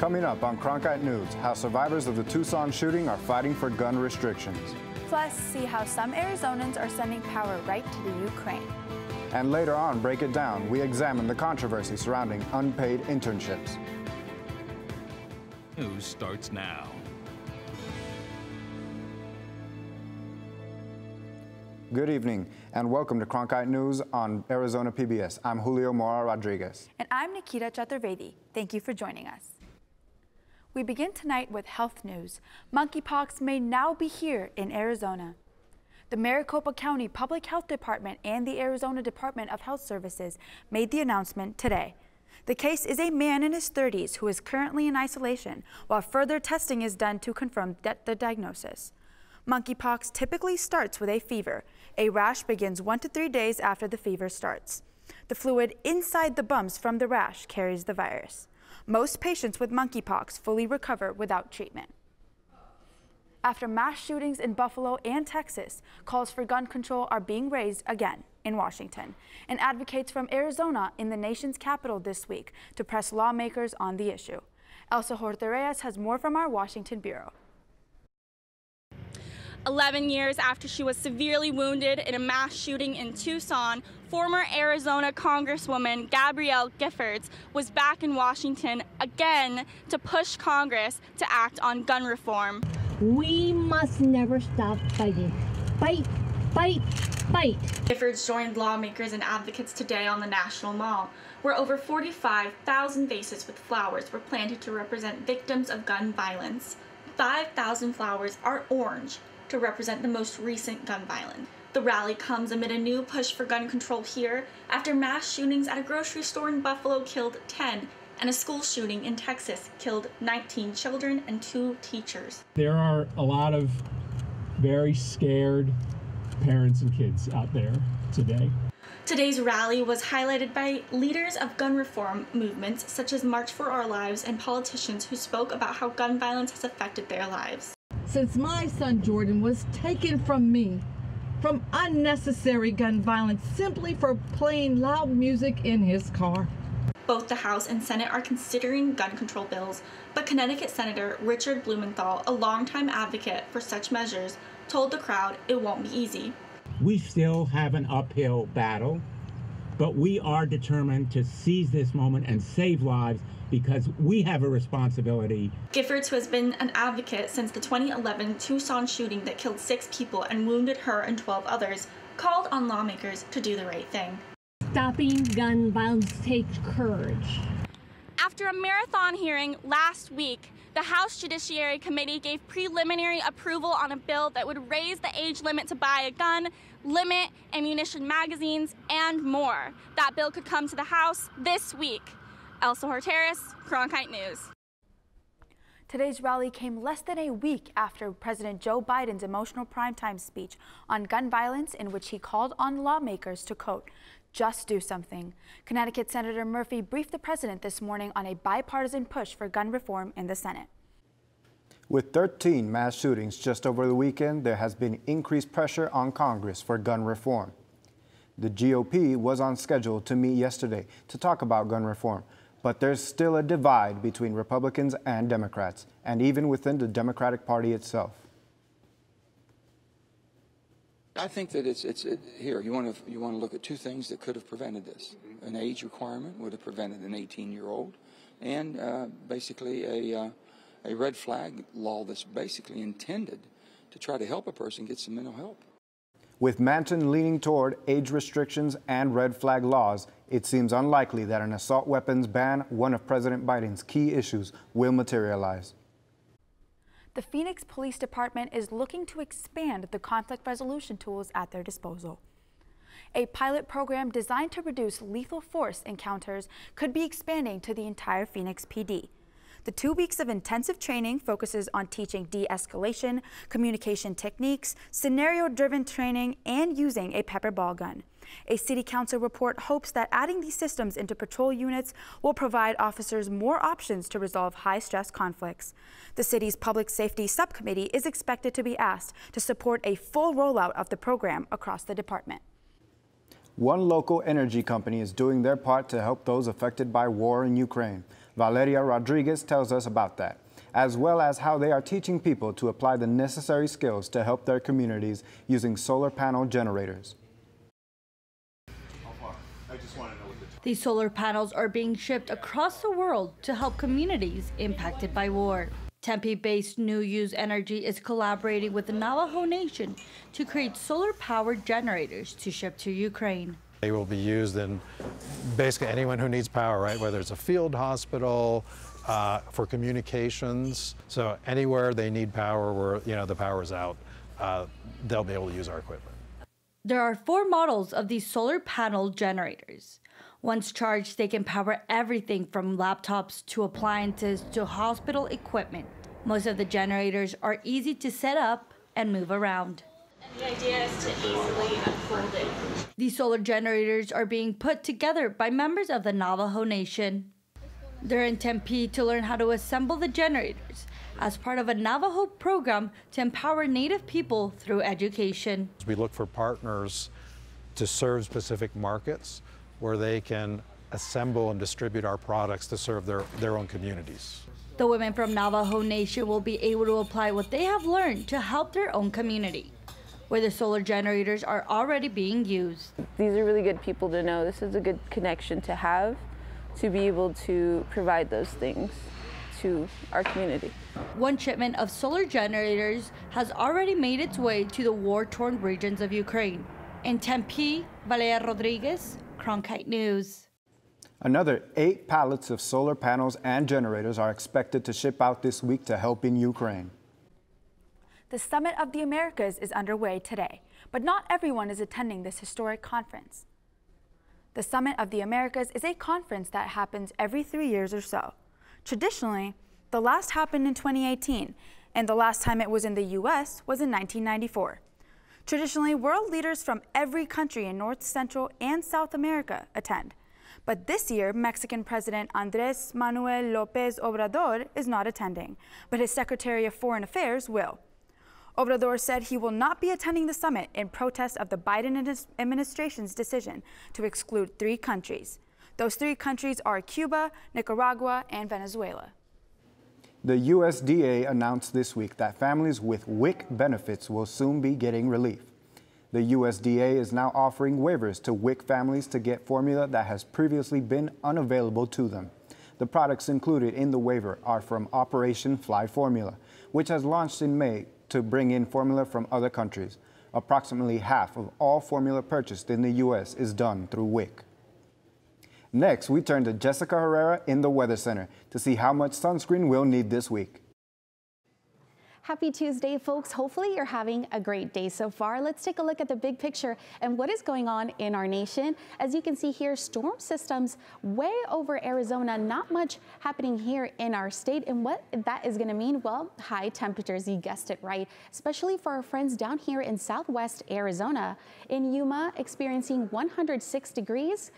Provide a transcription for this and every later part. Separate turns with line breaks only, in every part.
Coming up on Cronkite News, how survivors of the Tucson shooting are fighting for gun restrictions.
Plus, see how some Arizonans are sending power right to the Ukraine.
And later on, Break It Down, we examine the controversy surrounding unpaid internships.
News starts now.
Good evening and welcome to Cronkite News on Arizona PBS. I'm Julio Mora Rodriguez.
And I'm Nikita Chaturvedi. Thank you for joining us. We begin tonight with health news. Monkeypox may now be here in Arizona. The Maricopa County Public Health Department and the Arizona Department of Health Services made the announcement today. The case is a man in his 30s who is currently in isolation while further testing is done to confirm the diagnosis. Monkeypox typically starts with a fever. A rash begins 1 to 3 days after the fever starts. The fluid inside the bumps from the rash carries the virus. Most patients with monkeypox fully recover without treatment. After mass shootings in Buffalo and Texas, calls for gun control are being raised again in Washington, and advocates from Arizona in the nation's capital this week to press lawmakers on the issue. Elsa Horta-Reyes has more from our Washington bureau.
11 years after she was severely wounded in a mass shooting in Tucson, former Arizona Congresswoman Gabrielle Giffords was back in Washington again to push Congress to act on gun reform.
We must never stop fighting. Fight, fight, fight.
Giffords joined lawmakers and advocates today on the National Mall, where over 45,000 vases with flowers were planted to represent victims of gun violence. 5,000 flowers are orange, to represent the most recent gun violence. The rally comes amid a new push for gun control here after mass shootings at a grocery store in Buffalo killed 10 and a school shooting in Texas killed 19 children and 2 teachers.
There are a lot of very scared parents and kids out there today.
Today's rally was highlighted by leaders of gun reform movements such as March for Our Lives and politicians who spoke about how gun violence has affected their lives.
Since my son Jordan was taken from me from unnecessary gun violence simply for playing loud music in his car.
Both the House and Senate are considering gun control bills, but Connecticut Senator Richard Blumenthal, a longtime advocate for such measures, told the crowd it won't be easy.
We still have an uphill battle, but we are determined to seize this moment and save lives because we have a responsibility.
Giffords, who has been an advocate since the 2011 Tucson shooting that killed 6 people and wounded her and 12 others, called on lawmakers to do the right thing.
Stopping gun violence takes courage.
After a marathon hearing last week, the House Judiciary Committee gave preliminary approval on a bill that would raise the age limit to buy a gun, limit ammunition magazines, and more. That bill could come to the House this week. Elsa Horta-Reyes, Cronkite News.
Today's rally came less than a week after President Joe Biden's emotional primetime speech on gun violence, in which he called on lawmakers to, quote, just do something. Connecticut Senator Murphy briefed the president this morning on a bipartisan push for gun reform in the Senate.
With 13 mass shootings just over the weekend, there has been increased pressure on Congress for gun reform. The GOP was on schedule to meet yesterday to talk about gun reform, but there's still a divide between Republicans and Democrats, and even within the Democratic Party itself.
I think that here you want to look at 2 things that could have prevented this. An age requirement would have prevented an 18-year-old, and basically a red flag law that's basically intended to try to help a person get some mental help.
With Manchin leaning toward age restrictions and red flag laws, it seems unlikely that an assault weapons ban, one of President Biden's key issues, will materialize.
The Phoenix Police Department is looking to expand the conflict resolution tools at their disposal. A pilot program designed to reduce lethal force encounters could be expanding to the entire Phoenix PD. The 2 weeks of intensive training focuses on teaching de-escalation, communication techniques, scenario-driven training, and using a pepper ball gun. A city council report hopes that adding these systems into patrol units will provide officers more options to resolve high-stress conflicts. The city's public safety subcommittee is expected to be asked to support a full rollout of the program across the department.
One local energy company is doing their part to help those affected by war in Ukraine. Valeria Rodriguez tells us about that, as well as how they are teaching people to apply the necessary skills to help their communities using solar panel generators.
These solar panels are being shipped across the world to help communities impacted by war. Tempe-based New Use Energy is collaborating with the Navajo Nation to create solar-powered generators to ship to Ukraine.
They will be used in basically anyone who needs power, right? Whether it's a field hospital, for communications. So anywhere they need power where the power is out, they'll be able to use our equipment.
There are 4 models of these solar panel generators. Once charged, they can power everything from laptops to appliances to hospital equipment. Most of the generators are easy to set up and move around.
And the idea is to easily unfold it.
These solar generators are being put together by members of the Navajo Nation. They're in Tempe to learn how to assemble the generators as part of a Navajo program to empower Native people through education.
We look for partners to serve specific markets where they can assemble and distribute our products to serve their own communities.
The women from Navajo Nation will be able to apply what they have learned to help their own community, where the solar generators are already being used.
These are really good people to know. This is a good connection to have, to be able to provide those things to our community.
One shipment of solar generators has already made its way to the war-torn regions of Ukraine. In Tempe, Valeria Rodriguez, Cronkite News.
Another 8 pallets of solar panels and generators are expected to ship out this week to help in Ukraine.
The Summit of the Americas is underway today, but not everyone is attending this historic conference. The Summit of the Americas is a conference that happens every 3 years or so. Traditionally, the last happened in 2018, and the last time it was in the U.S. was in 1994. Traditionally, world leaders from every country in North, Central, and South America attend. But this year, Mexican President Andrés Manuel López Obrador is not attending, but his Secretary of Foreign Affairs will. Obrador said he will not be attending the summit in protest of the Biden administration's decision to exclude 3 countries. Those 3 countries are Cuba, Nicaragua, and Venezuela.
The USDA announced this week that families with WIC benefits will soon be getting relief. The USDA is now offering waivers to WIC families to get formula that has previously been unavailable to them. The products included in the waiver are from Operation Fly Formula, which has launched in May to bring in formula from other countries. Approximately half of all formula purchased in the U.S. is done through WIC. Next, we turn to Jessica Herrera in the Weather Center to see how much sunscreen we'll need this week.
Happy Tuesday, folks. Hopefully you're having a great day so far. Let's take a look at the big picture and what is going on in our nation. As you can see here, storm systems way over Arizona, not much happening here in our state. And what that is going to mean, well, high temperatures, you guessed it right, especially for our friends down here in southwest Arizona. In Yuma, experiencing 106 degrees.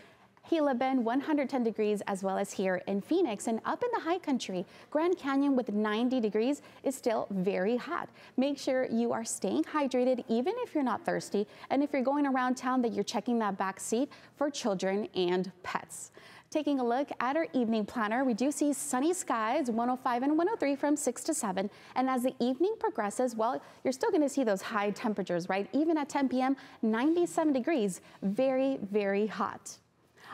Gila Bend 110 degrees, as well as here in Phoenix. And up in the high country, Grand Canyon with 90 degrees is still very hot. Make sure you are staying hydrated even if you're not thirsty, and if you're going around town, that you're checking that back seat for children and pets. Taking a look at our evening planner, we do see sunny skies, 105 and 103 from 6 to 7. And as the evening progresses, well, you're still going to see those high temperatures, right? Even at 10 p.m., 97 degrees, very, very hot.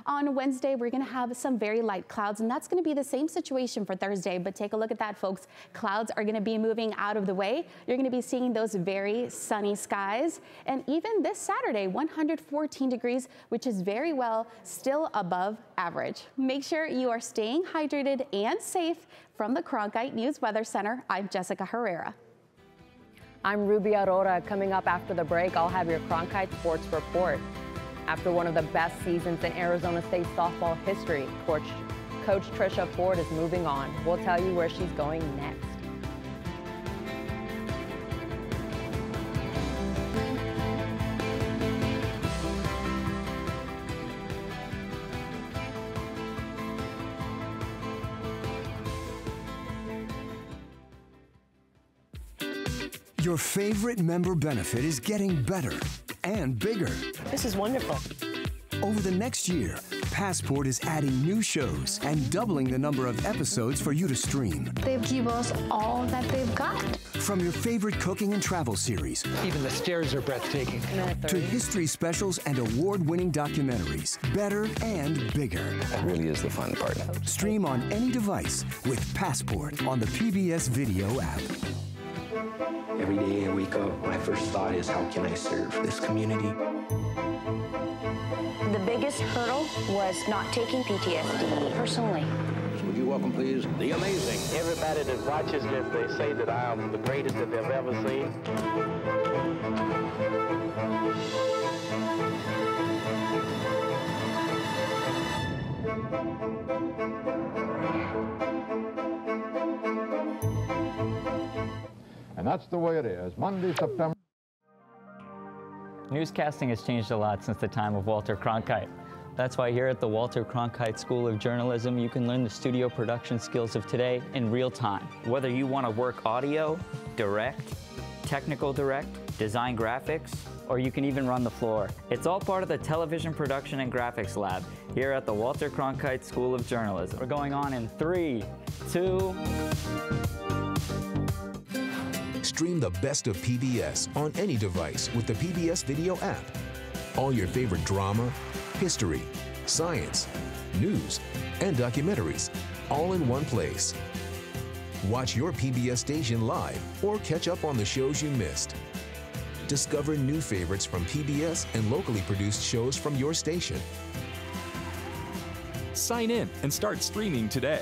On Wednesday, we're going to have some very light clouds, and that's going to be the same situation for Thursday. But take a look at that, folks. Clouds are going to be moving out of the way. You're going to be seeing those very sunny skies. And even this Saturday, 114 degrees, which is very well still above average. Make sure you are staying hydrated and safe. From the Cronkite News Weather Center, I'm Jessica Herrera.
I'm Ruby Aurora. Coming up after the break, I'll have your Cronkite Sports Report. After one of the best seasons in Arizona State softball history, Coach Trisha Ford is moving on. We'll tell you where she's going next.
Your favorite member benefit is getting better and bigger.
This is wonderful.
Over the next year, Passport is adding new shows and doubling the number of episodes for you to stream.
They give us all that they've got.
From your favorite cooking and travel series.
Even the stairs are breathtaking.
To history specials and award-winning documentaries. Better and bigger.
That really is the fun part.
Stream on any device with Passport on the PBS Video app.
Every day I wake up, my first thought is, how can I serve this community?
The biggest hurdle was not taking PTSD personally.
Would you welcome, please, the amazing.
Everybody that watches this, they say that I am the greatest that they've ever seen.
And that's the way it is. Monday, September.
Newscasting has changed a lot since the time of Walter Cronkite. That's why here at the Walter Cronkite School of Journalism, you can learn the studio production skills of today in real time. Whether you want to work audio, direct, technical direct, design graphics, or you can even run the floor. It's all part of the Television Production and Graphics Lab here at the Walter Cronkite School of Journalism. We're going on in 3, 2...
Stream the best of PBS on any device with the PBS Video app. All your favorite drama, history, science, news, and documentaries, all in one place. Watch your PBS station live or catch up on the shows you missed. Discover new favorites from PBS and locally produced shows from your station.
Sign in and start streaming today.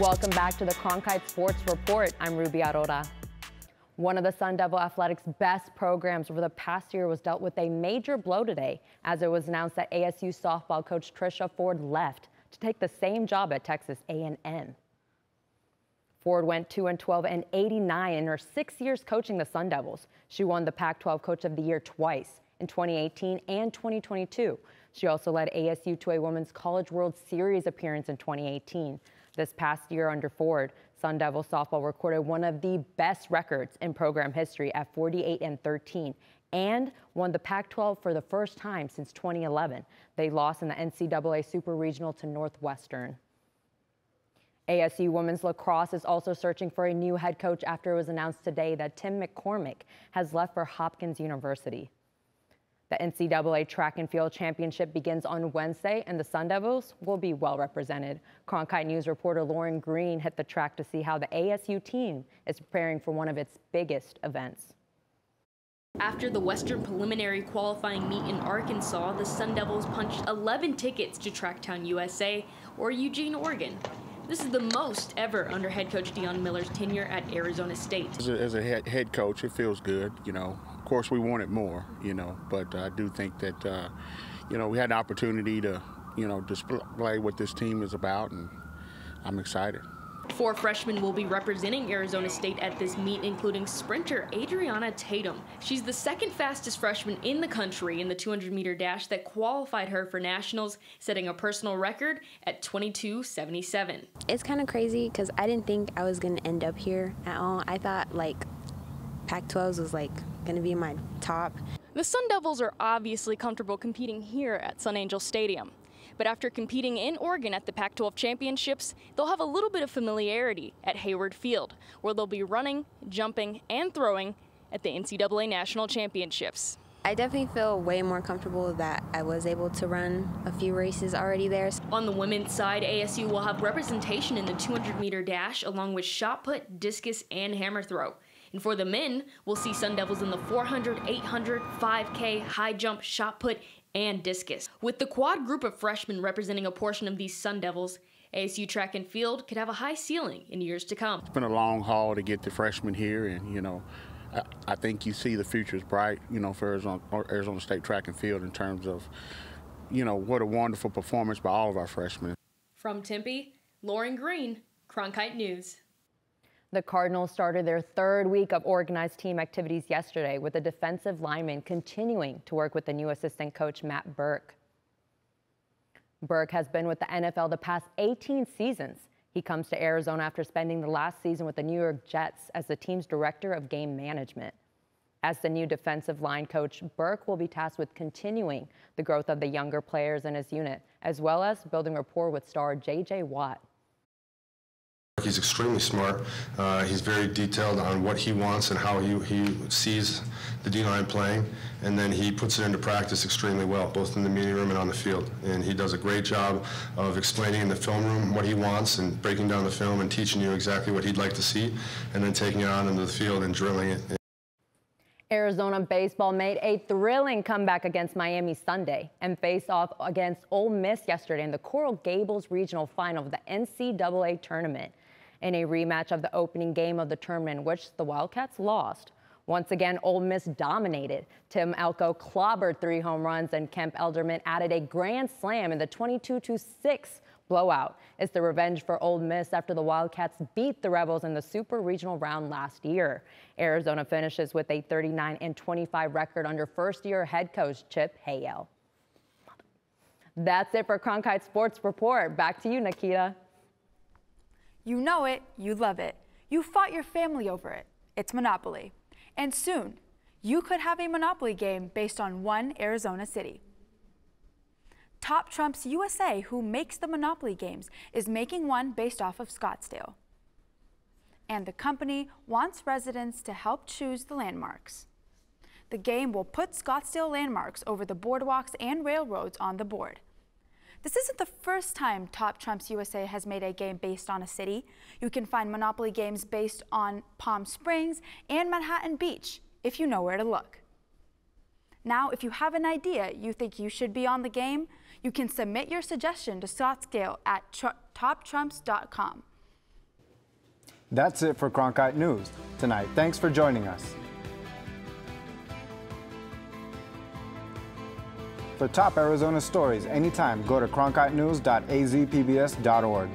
Welcome back to the Cronkite Sports Report. I'm Ruby Aurora. One of the Sun Devil Athletics' best programs over the past year was dealt with a major blow today as it was announced that ASU softball coach Trisha Ford left to take the same job at Texas A&M. Ford went 2-12 and 89 in her 6 years coaching the Sun Devils. She won the Pac-12 Coach of the Year twice, in 2018 and 2022. She also led ASU to a Women's College World Series appearance in 2018. This past year under Ford, Sun Devil softball recorded one of the best records in program history at 48-13 and won the Pac-12 for the first time since 2011. They lost in the NCAA Super Regional to Northwestern. ASU women's lacrosse is also searching for a new head coach after it was announced today that Tim McCormick has left for Hopkins University. The NCAA Track and Field Championship begins on Wednesday, and the Sun Devils will be well represented. Cronkite News reporter Lauren Green hit the track to see how the ASU team is preparing for one of its biggest events.
After the Western preliminary qualifying meet in Arkansas, the Sun Devils punched 11 tickets to Tracktown, USA, or Eugene, Oregon. This is the most ever under head coach Deion Miller's tenure at Arizona State.
As a head coach, it feels good, you know. Of course, we wanted more, you know, but I do think that, you know, we had an opportunity to, you know, display what this team is about, and I'm excited.
4 freshmen will be representing Arizona State at this meet, including sprinter Adriana Tatum. She's the second fastest freshman in the country in the 200-meter dash that qualified her for nationals, setting a personal record at 22:77.
It's kind of crazy because I didn't think I was going to end up here at all. I thought, like, Pac-12s was, like, going to be my top.
The Sun Devils are obviously comfortable competing here at Sun Angel Stadium. But after competing in Oregon at the Pac-12 Championships, they'll have a little bit of familiarity at Hayward Field, where they'll be running, jumping, and throwing at the NCAA National Championships.
I definitely feel way more comfortable that I was able to run a few races already there.
On the women's side, ASU will have representation in the 200-meter dash, along with shot put, discus, and hammer throw. And for the men, we'll see Sun Devils in the 400, 800, 5K, high jump, shot put, and discus. With the quad group of freshmen representing a portion of these Sun Devils, ASU track and field could have a high ceiling in years to come.
It's been a long haul to get the freshmen here, and, you know, I think you see the future is bright, you know, for Arizona State track and field in terms of, you know, what a wonderful performance by all of our freshmen.
From Tempe, Lauren Green, Cronkite News.
The Cardinals started their 3rd week of organized team activities yesterday, with the defensive linemen continuing to work with the new assistant coach, Matt Burke. Burke has been with the NFL the past 18 seasons. He comes to Arizona after spending the last season with the New York Jets as the team's director of game management. As the new defensive line coach, Burke will be tasked with continuing the growth of the younger players in his unit, as well as building rapport with star J.J. Watt.
He's extremely smart. He's very detailed on what he wants and how he sees the D-line playing, and then he puts it into practice extremely well, both in the meeting room and on the field. And he does a great job of explaining in the film room what he wants and breaking down the film and teaching you exactly what he'd like to see, and then taking it on into the field and drilling it.
Arizona baseball made a thrilling comeback against Miami Sunday and faced off against Ole Miss yesterday in the Coral Gables Regional Final of the NCAA tournament. In a rematch of the opening game of the tournament, which the Wildcats lost. Once again, Ole Miss dominated. Tim Elko clobbered 3 home runs, and Kemp Elderman added a grand slam in the 22-6 blowout. It's the revenge for Ole Miss after the Wildcats beat the Rebels in the Super Regional round last year. Arizona finishes with a 39-25 record under first-year head coach Chip Hayel. That's it for Cronkite Sports Report. Back to you, Nikita.
You know it, you love it. You fought your family over it. It's Monopoly. And soon, you could have a Monopoly game based on one Arizona city. Top Trumps USA, who makes the Monopoly games, is making one based off of Scottsdale. And the company wants residents to help choose the landmarks. The game will put Scottsdale landmarks over the boardwalks and railroads on the board. This isn't the first time Top Trumps USA has made a game based on a city. You can find Monopoly games based on Palm Springs and Manhattan Beach, if you know where to look. Now, if you have an idea you think you should be on the game, you can submit your suggestion to Scottsdale at toptrumps.com.
That's it for Cronkite News tonight. Thanks for joining us. For top Arizona stories anytime, go to cronkitenews.azpbs.org.